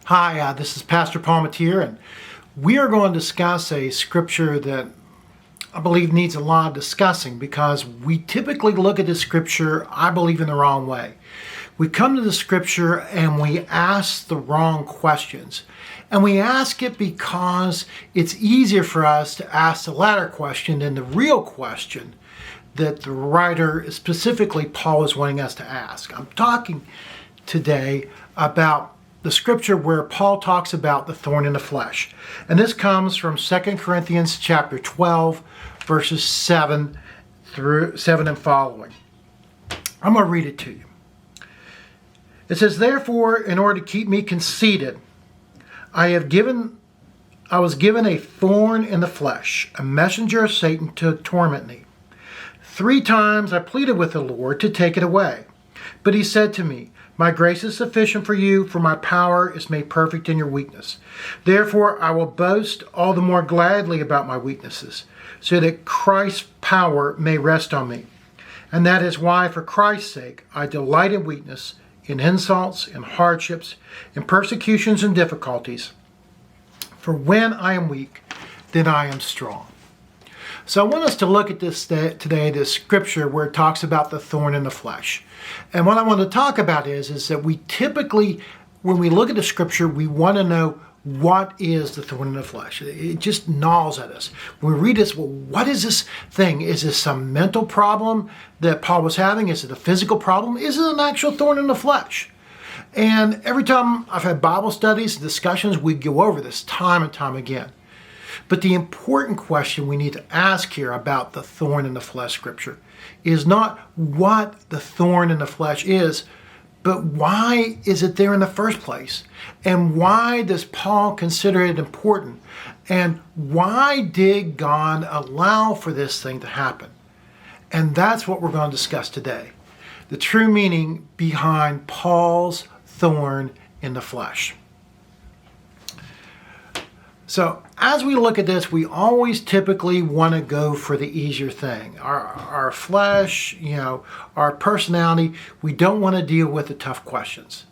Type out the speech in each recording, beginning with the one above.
Hi, this is Pastor Palmetier, and we are going to discuss a scripture that I believe needs a lot of discussing because we typically look at the scripture, I believe, in the wrong way. We come to the scripture and we ask the wrong questions. And we ask it because it's easier for us to ask the latter question than the real question that the writer, specifically Paul, is wanting us to ask. I'm talking today about the scripture where Paul talks about the thorn in the flesh. And this comes from 2 Corinthians chapter 12, verses 7 and following. I'm going to read it to you. It says, "Therefore, in order to keep me conceited, I was given a thorn in the flesh, a messenger of Satan to torment me. 3 times I pleaded with the Lord to take it away. But he said to me, 'My grace is sufficient for you, for my power is made perfect in your weakness. Therefore I will boast all the more gladly about my weaknesses, so that Christ's power may rest on me. And that is why, for Christ's sake, I delight in weakness, in insults, in hardships, in persecutions and difficulties. For when I am weak, then I am strong.'" So I want us to look at this today, this scripture where it talks about the thorn in the flesh. And what I want to talk about is that we typically, when we look at the scripture, we want to know what is the thorn in the flesh. It just gnaws at us. When we read this, well, what is this thing? Is this some mental problem that Paul was having? Is it a physical problem? Is it an actual thorn in the flesh? And every time I've had Bible studies and discussions, we go over this time and time again. But the important question we need to ask here about the thorn in the flesh scripture is not what the thorn in the flesh is, but why is it there in the first place? And why does Paul consider it important? And why did God allow for this thing to happen? And that's what we're going to discuss today. The true meaning behind Paul's thorn in the flesh. So as we look at this, we always typically want to go for the easier thing. Our flesh, our personality, we don't want to deal with the tough questions.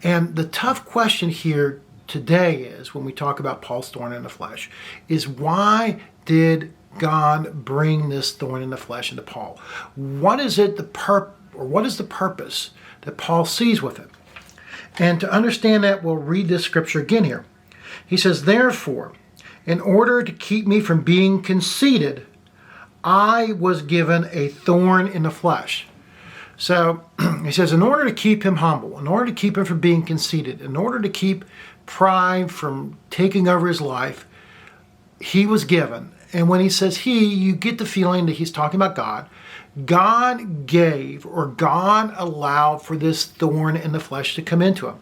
And the tough question here today is, when we talk about Paul's thorn in the flesh, is why did God bring this thorn in the flesh into Paul? What is it what is the purpose that Paul sees with it? And to understand that, we'll read this scripture again here. He says, "Therefore, in order to keep me from being conceited, I was given a thorn in the flesh." So he says, in order to keep him humble, in order to keep him from being conceited, in order to keep pride from taking over his life, he was given. And when he says he, you get the feeling that he's talking about God. God gave, or God allowed for this thorn in the flesh to come into him.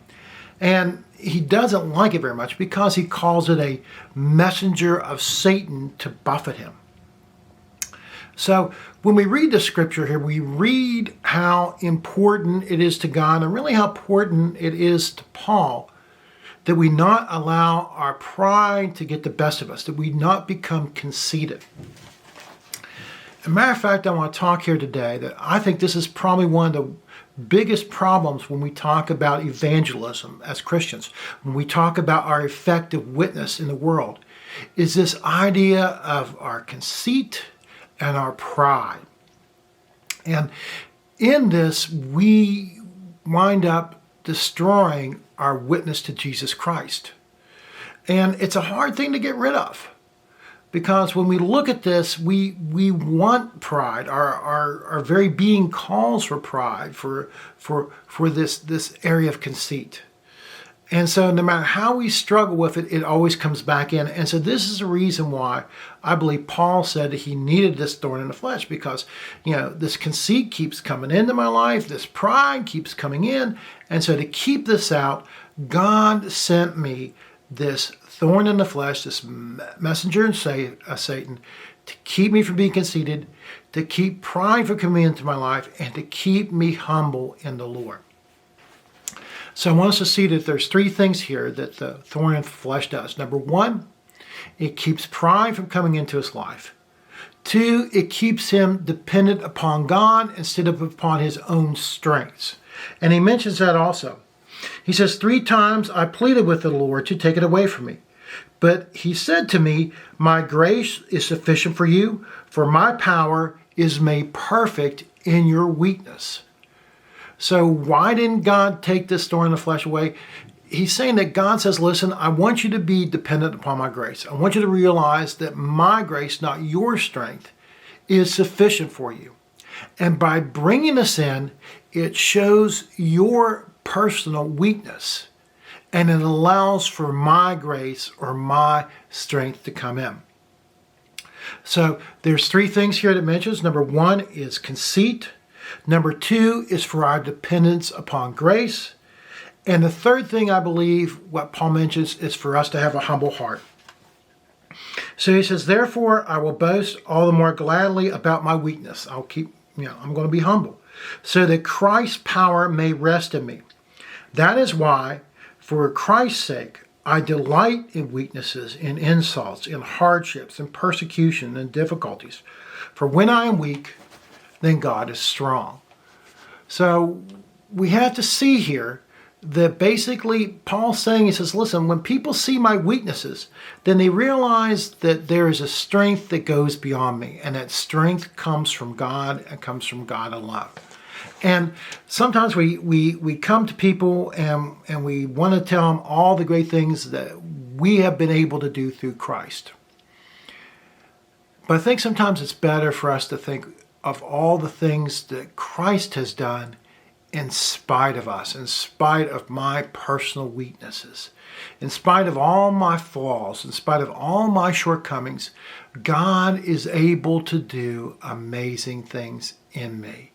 And he doesn't like it very much because he calls it a messenger of Satan to buffet him. So when we read the scripture here, we read how important it is to God and really how important it is to Paul that we not allow our pride to get the best of us, that we not become conceited. As a matter of fact, I want to talk here today that I think this is probably one of the biggest problems when we talk about evangelism as Christians, when we talk about our effective witness in the world, is this idea of our conceit and our pride. And in this, we wind up destroying our witness to Jesus Christ. And it's a hard thing to get rid of. Because when we look at this, we want pride. Our very being calls for pride, for this area of conceit. And so no matter how we struggle with it, it always comes back in. And so this is the reason why I believe Paul said that he needed this thorn in the flesh, because this conceit keeps coming into my life, this pride keeps coming in. And so to keep this out, God sent me this thorn in the flesh, this messenger of Satan, to keep me from being conceited, to keep pride from coming into my life, and to keep me humble in the Lord. So I want us to see that there's 3 things here that the thorn in the flesh does. Number 1, it keeps pride from coming into his life. 2, it keeps him dependent upon God instead of upon his own strengths. And he mentions that also. He says, 3 times I pleaded with the Lord to take it away from me. But he said to me, my grace is sufficient for you, for my power is made perfect in your weakness. So why didn't God take this thorn in the flesh away? He's saying that God says, listen, I want you to be dependent upon my grace. I want you to realize that my grace, not your strength, is sufficient for you. And by bringing this in, it shows your personal weakness. And it allows for my grace or my strength to come in. So there's 3 things here that it mentions. Number 1 is conceit. Number 2 is for our dependence upon grace. And the third thing, I believe, what Paul mentions, is for us to have a humble heart. So he says, therefore, I will boast all the more gladly about my weakness. I'm going to be humble, so that Christ's power may rest in me. That is why, for Christ's sake, I delight in weaknesses, in insults, in hardships, in persecution, and difficulties. For when I am weak, then God is strong. So we have to see here that basically Paul's saying, he says, listen, when people see my weaknesses, then they realize that there is a strength that goes beyond me, and that strength comes from God and comes from God alone. And sometimes we come to people and we want to tell them all the great things that we have been able to do through Christ. But I think sometimes it's better for us to think of all the things that Christ has done in spite of us, in spite of my personal weaknesses, in spite of all my flaws, in spite of all my shortcomings. God is able to do amazing things in me.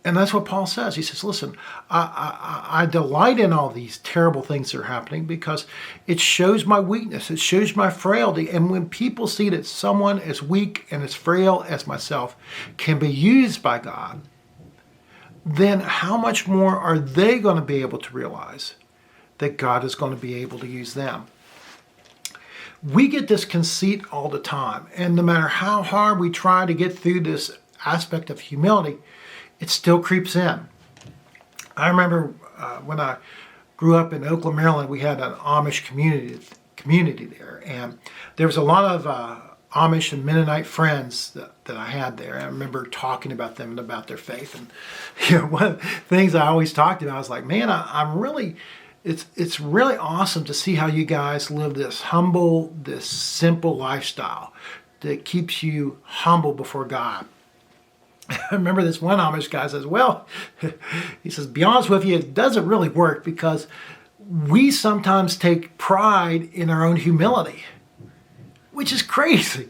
And that's what Paul says. He says, listen, I delight in all these terrible things that are happening because it shows my weakness. It shows my frailty. And when people see that someone as weak and as frail as myself can be used by God, then how much more are they going to be able to realize that God is going to be able to use them? We get this conceit all the time. And no matter how hard we try to get through this aspect of humility, it still creeps in. I remember when I grew up in Oakland, Maryland, we had an Amish community there. And there was a lot of Amish and Mennonite friends that I had there. I remember talking about them and about their faith. And one of the things I always talked about, I was like, man, it's really awesome to see how you guys live this humble, this simple lifestyle that keeps you humble before God. I remember this one Amish guy says, well, he says, be honest with you, it doesn't really work because we sometimes take pride in our own humility, which is crazy.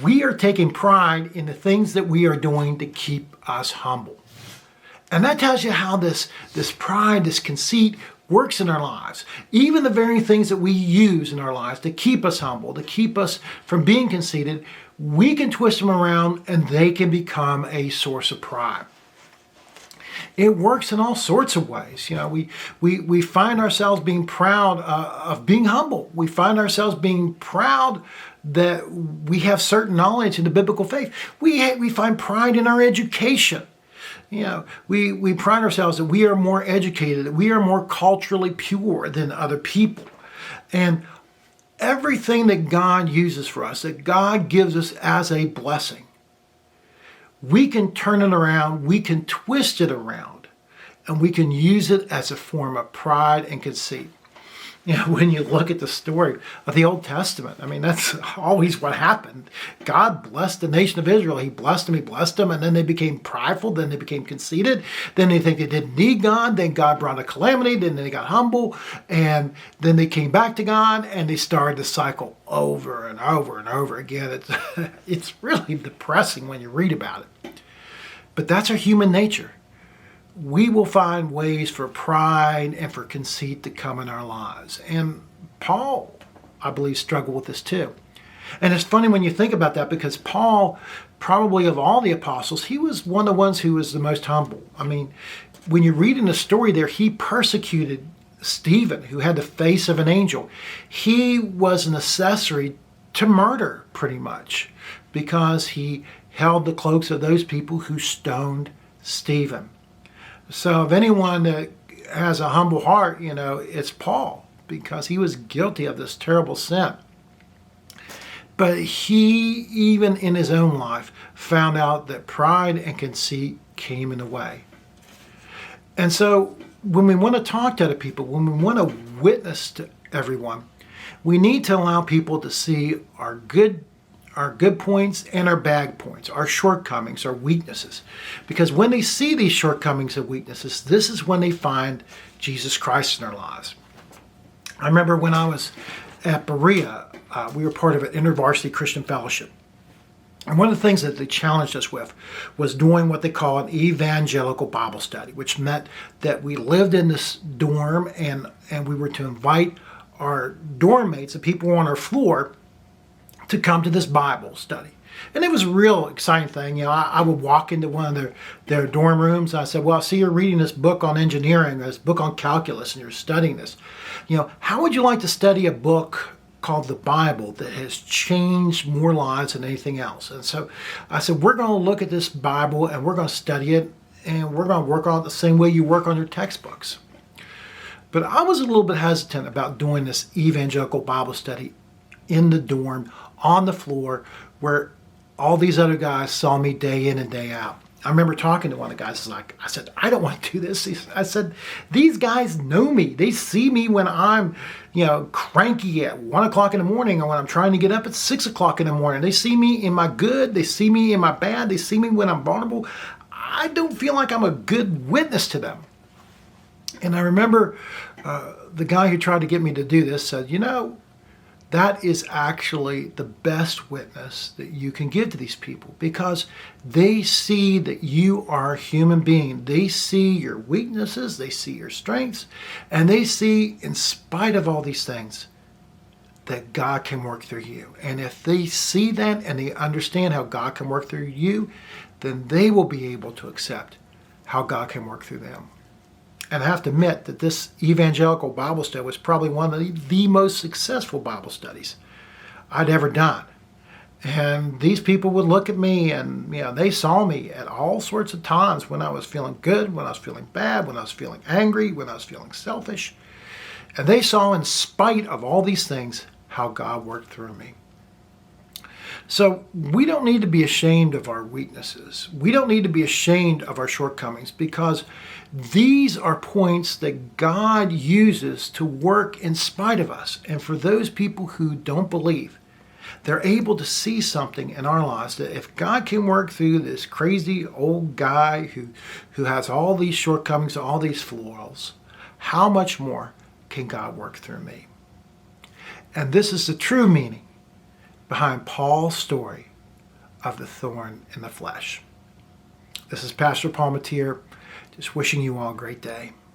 We are taking pride in the things that we are doing to keep us humble. And that tells you how this pride, this conceit works in our lives. Even the very things that we use in our lives to keep us humble, to keep us from being conceited, we can twist them around and they can become a source of pride. It works in all sorts of ways. We find ourselves being proud of being humble. We find ourselves being proud that we have certain knowledge in the biblical faith. We find pride in our education. We pride ourselves that we are more educated, that we are more culturally pure than other people. And everything that God uses for us, that God gives us as a blessing, we can turn it around, we can twist it around, and we can use it as a form of pride and conceit. When you look at the story of the Old Testament, that's always what happened. God blessed the nation of Israel. He blessed them, and then they became prideful, then they became conceited, then they think they didn't need God, then God brought a calamity, then they got humble, and then they came back to God, and they started the cycle over and over and over again. It's really depressing when you read about it. But that's our human nature. We will find ways for pride and for conceit to come in our lives. And Paul, I believe, struggled with this too. And it's funny when you think about that because Paul, probably of all the apostles, he was one of the ones who was the most humble. When you read in the story there, he persecuted Stephen, who had the face of an angel. He was an accessory to murder, pretty much, because he held the cloaks of those people who stoned Stephen. So if anyone that has a humble heart, it's Paul, because he was guilty of this terrible sin. But he, even in his own life, found out that pride and conceit came in the way. And so when we want to talk to other people, when we want to witness to everyone, we need to allow people to see our good points and our bad points, our shortcomings, our weaknesses. Because when they see these shortcomings and weaknesses, this is when they find Jesus Christ in their lives. I remember when I was at Berea, we were part of an InterVarsity Christian Fellowship. And one of the things that they challenged us with was doing what they call an evangelical Bible study, which meant that we lived in this dorm and we were to invite our dorm mates, the people on our floor, to come to this Bible study. And it was a real exciting thing. I would walk into one of their dorm rooms. And I said, well, I see you're reading this book on engineering, this book on calculus, and you're studying this. How would you like to study a book called the Bible that has changed more lives than anything else? And so I said, we're going to look at this Bible and we're going to study it, and we're going to work on it the same way you work on your textbooks. But I was a little bit hesitant about doing this evangelical Bible study in the dorm, on the floor, where all these other guys saw me day in and day out. I remember talking to one of the guys, I said, I don't want to do this. I said, these guys know me. They see me when I'm, cranky at 1 o'clock in the morning, or when I'm trying to get up at 6 o'clock in the morning. They see me in my good. They see me in my bad. They see me when I'm vulnerable. I don't feel like I'm a good witness to them. And I remember the guy who tried to get me to do this said, that is actually the best witness that you can give to these people, because they see that you are a human being. They see your weaknesses, they see your strengths, and they see, in spite of all these things, that God can work through you. And if they see that and they understand how God can work through you, then they will be able to accept how God can work through them. And I have to admit that this evangelical Bible study was probably one of the most successful Bible studies I'd ever done. And these people would look at me and, they saw me at all sorts of times, when I was feeling good, when I was feeling bad, when I was feeling angry, when I was feeling selfish. And they saw, in spite of all these things, how God worked through me. So we don't need to be ashamed of our weaknesses. We don't need to be ashamed of our shortcomings, because these are points that God uses to work in spite of us. And for those people who don't believe, they're able to see something in our lives, that if God can work through this crazy old guy who has all these shortcomings, all these flaws, how much more can God work through me? And this is the true meaning behind Paul's story of the thorn in the flesh. This is Pastor Paul Matier, just wishing you all a great day.